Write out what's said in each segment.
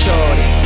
shorty.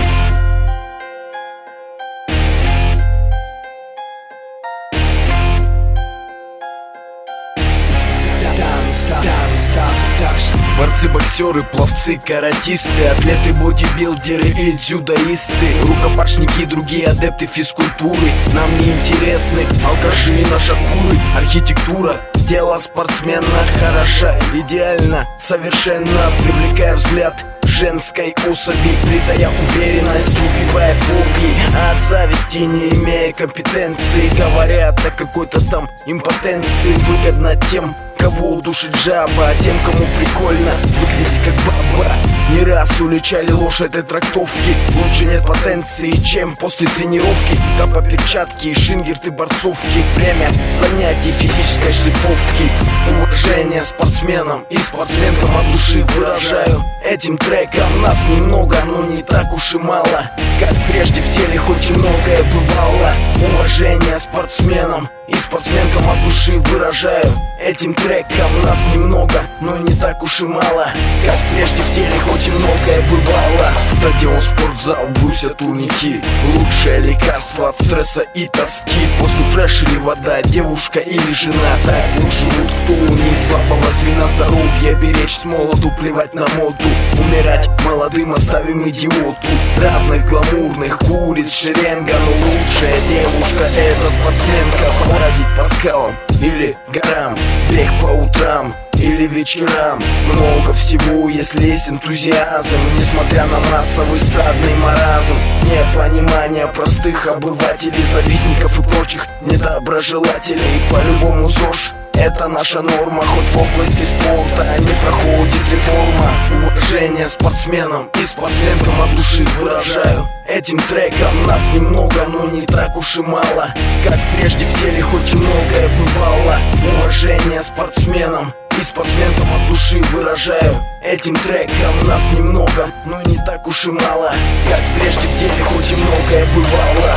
Борцы, боксеры, пловцы, каратисты, атлеты, бодибилдеры и дзюдоисты, рукопашники и другие адепты физкультуры. Нам не интересны алкаши и нашакуры. Архитектура тела спортсмена хороша, идеально, совершенно, привлекая взгляд женской особи, придая уверенность, убивая фобии. От зависти, не имея компетенции, говорят о какой-то там импотенции. Выгодно тем, кого удушит жаба, а тем, кому прикольно выглядеть как баба. Не раз уличали ложь этой трактовки. Лучше нет потенции, чем после тренировки. Капа, перчатки, шингерты, борцовки. Время занятий физической шлифовки. Уважение спортсменам и спортсменкам от души выражаю этим треком. Нас немного, но не так уж и мало, как прежде в теле хоть и многое бывало. Уважение спортсменам и спортсменкам от души выражаю этим треком. Нас немного, но не так уж и мало, как прежде в теле хоть и многое бывало. Стадион, спортзал, брусья, турники, лучшее лекарство от стресса и тоски. После фреш или вода, девушка или жена, так вот живут кто не слабого звена здоровья. Беречь с молоду, плевать на моду, умирать молодым оставим идиоту. Разных гламурных куриц шеренга, но лучшая девушка это спортсменка. Поразить по скалам или горам, бег по утрам или вечерам. Много всего, если есть энтузиазм, несмотря на массовый стадный маразм. Непонимание простых обывателей, завистников и прочих недоброжелателей. По-любому ЗОЖ это наша норма, хоть в области спорта не проходит реформа. Уважение спортсменам и спортсменкам от души выражаю этим треком. Нас немного, но не так уж и мало, как прежде в теле хоть и многое бывало. Уважение спортсменам и спортсменкам от души выражаю этим треком. Нас немного, но не так уж и мало, как прежде в теле хоть и многое бывало.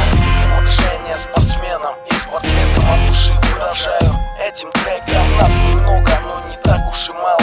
Уважение спортсменам и спортсменкам от души выражаю этим треком. Нас немного, но не так уж и мало.